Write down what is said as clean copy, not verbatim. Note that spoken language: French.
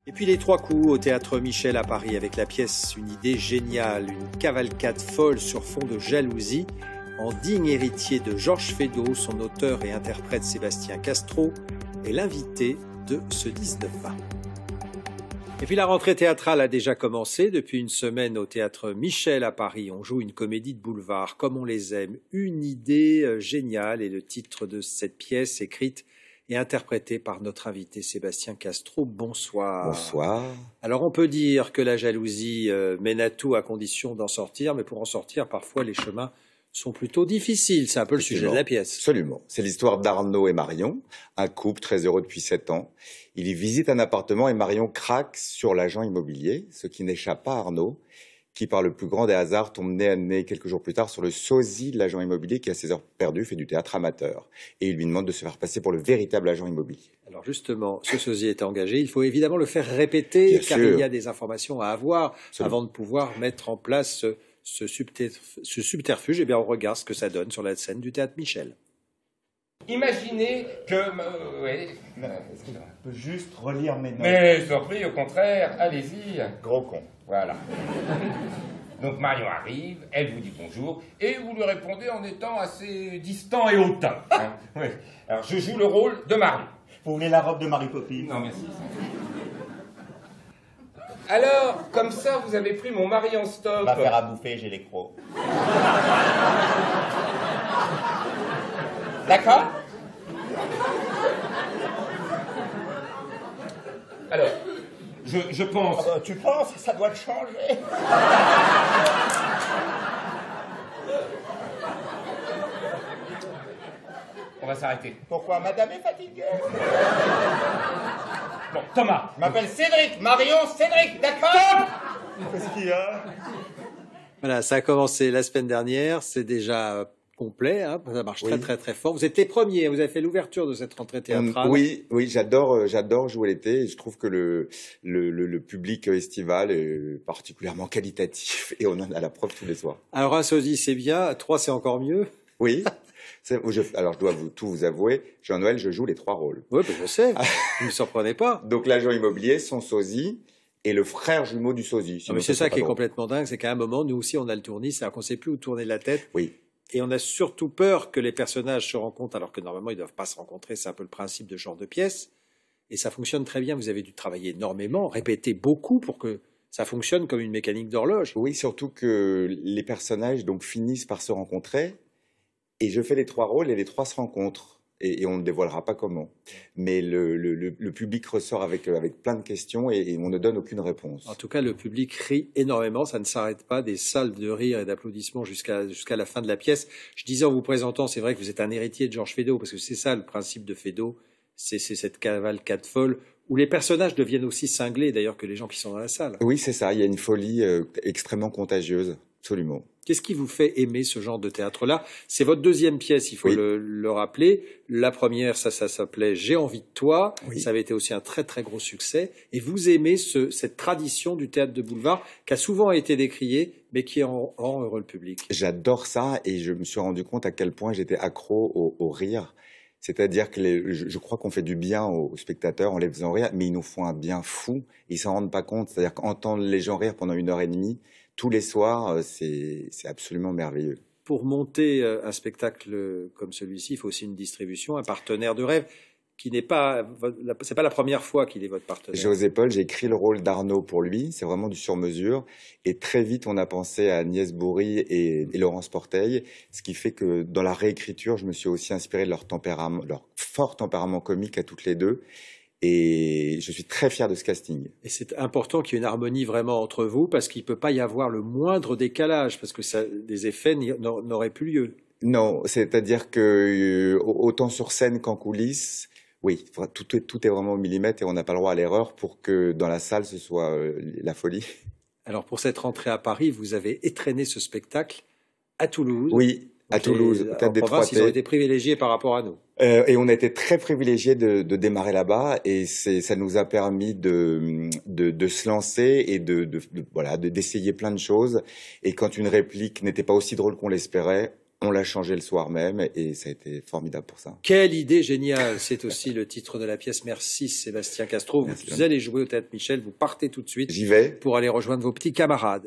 Et puis les trois coups au Théâtre Michel à Paris avec la pièce Une idée géniale, une cavalcade folle sur fond de jalousie, en digne héritier de Georges Feydeau, son auteur et interprète Sébastien Castro est l'invité de ce 19-20. Et puis la rentrée théâtrale a déjà commencé. Depuis une semaine au Théâtre Michel à Paris, on joue une comédie de boulevard comme on les aime. Une idée géniale est le titre de cette pièce écrite et interprétée par notre invité Sébastien Castro. Bonsoir. Bonsoir. Alors on peut dire que la jalousie mène à tout à condition d'en sortir, mais pour en sortir, parfois les chemins sont plutôt difficiles. C'est un peu le sujet de la pièce. Absolument. C'est l'histoire d'Arnaud et Marion, un couple très heureux depuis 7 ans. Il y visite un appartement et Marion craque sur l'agent immobilier, ce qui n'échappe pas à Arnaud, qui par le plus grand des hasards tombe nez à nez quelques jours plus tard sur le sosie de l'agent immobilier qui à ses heures perdues fait du théâtre amateur. Et il lui demande de se faire passer pour le véritable agent immobilier. Alors justement, ce sosie est engagé, il faut évidemment le faire répéter, Bien car sûr. il y a des informations à avoir Absolument. avant de pouvoir mettre en place ce subterfuge. Eh bien, on regarde ce que ça donne sur la scène du Théâtre Michel. Imaginez que... oui. Excusez-moi, je peux juste relire mes notes. Mais je vous en prie, au contraire, allez-y. Gros con. Voilà. Donc Marion arrive, elle vous dit bonjour, et vous lui répondez en étant assez distant et hautain. Hein. Oui. Alors je joue le rôle de Marion. Vous voulez la robe de Mary Poppins? Non, merci. Alors, comme ça, vous avez pris mon mari en stop. Va faire à bouffer, j'ai les crocs. D'accord. Alors, je pense... Ah bah, tu penses, ça doit te changer. On va s'arrêter. Pourquoi madame est fatiguée? Bon, Thomas. Je m'appelle Cédric, Marion Cédric, d'accord? Qu'est-ce qu'il y a? Voilà, ça a commencé la semaine dernière, c'est déjà complet, hein, ça marche Oui. très fort. Vous êtes les premiers, vous avez fait l'ouverture de cette rentrée théâtrale. Oui, j'adore jouer l'été. Et je trouve que le public estival est particulièrement qualitatif et on en a la preuve tous les soirs. Alors un sosie c'est bien, 3 c'est encore mieux. Oui. Alors je dois tout vous avouer, Jean-Noël, je joue les 3 rôles. Oui, ben, je sais, ne me surprenez pas. Donc l'agent immobilier, son sosie et le frère jumeau du sosie. Non, Sinon, mais c'est ça pas qui est drôle. complètement dingue, c'est qu'à un moment, nous aussi on a le tournis, c'est-à-dire qu'on ne sait plus où tourner la tête. Oui. Et on a surtout peur que les personnages se rencontrent, alors que normalement ils ne doivent pas se rencontrer, c'est un peu le principe de ce genre de pièce. Et ça fonctionne très bien, vous avez dû travailler énormément, répéter beaucoup pour que ça fonctionne comme une mécanique d'horloge. Oui, surtout que les personnages donc finissent par se rencontrer et je fais les 3 rôles et les 3 se rencontrent. Et on ne dévoilera pas comment. Mais le public ressort avec plein de questions et on ne donne aucune réponse. En tout cas, le public rit énormément, ça ne s'arrête pas, des salles de rire et d'applaudissements jusqu'à la fin de la pièce. Je disais en vous présentant, c'est vrai que vous êtes un héritier de Georges Feydeau, parce que c'est ça le principe de Feydeau, c'est cette cavalcade folle, où les personnages deviennent aussi cinglés d'ailleurs que les gens qui sont dans la salle. Oui, c'est ça, il y a une folie extrêmement contagieuse, absolument. Qu'est-ce qui vous fait aimer ce genre de théâtre-là? C'est votre deuxième pièce, il faut Oui. le rappeler. La première, ça s'appelait J'ai envie de toi. Oui. Ça avait été aussi un très gros succès. Et vous aimez cette tradition du théâtre de boulevard qui a souvent été décriée, mais qui rend heureux le public. J'adore ça et je me suis rendu compte à quel point j'étais accro au rire. C'est-à-dire que je crois qu'on fait du bien aux spectateurs en les faisant rire, mais ils nous font un bien fou. Ils s'en rendent pas compte. C'est-à-dire qu'entendre les gens rire pendant 1h30, tous les soirs, c'est absolument merveilleux. Pour monter un spectacle comme celui-ci, il faut aussi une distribution, un partenaire de rêve qui n'est pas, c'est pas la première fois qu'il est votre partenaire. José Paul, j'ai écrit le rôle d'Arnaud pour lui, c'est vraiment du sur-mesure. Et très vite, on a pensé à Agnès Bourri et Laurence Porteil, ce qui fait que dans la réécriture, je me suis aussi inspiré de leur tempérament, leur fort tempérament comique à toutes les deux. Et je suis très fier de ce casting. Et c'est important qu'il y ait une harmonie vraiment entre vous, parce qu'il ne peut pas y avoir le moindre décalage, parce que des effets n'auraient plus lieu. Non, c'est-à-dire que autant sur scène qu'en coulisses, oui, tout est vraiment au millimètre et on n'a pas le droit à l'erreur pour que dans la salle, ce soit la folie. Alors pour cette rentrée à Paris, vous avez étrenné ce spectacle à Toulouse. Oui, à Donc Toulouse, au en Théâtre des province, Trois ils ont T. été privilégiés par rapport à nous. Et on a été très privilégiés de démarrer là-bas et ça nous a permis de se lancer et d'essayer plein de choses. Et quand une réplique n'était pas aussi drôle qu'on l'espérait, On l'a changé le soir même et ça a été formidable pour ça. Quelle idée géniale! C'est aussi le titre de la pièce. Merci Sébastien Castro. Merci. Vous allez jouer au Théâtre Michel, vous partez tout de suite J'y vais. pour aller rejoindre vos petits camarades.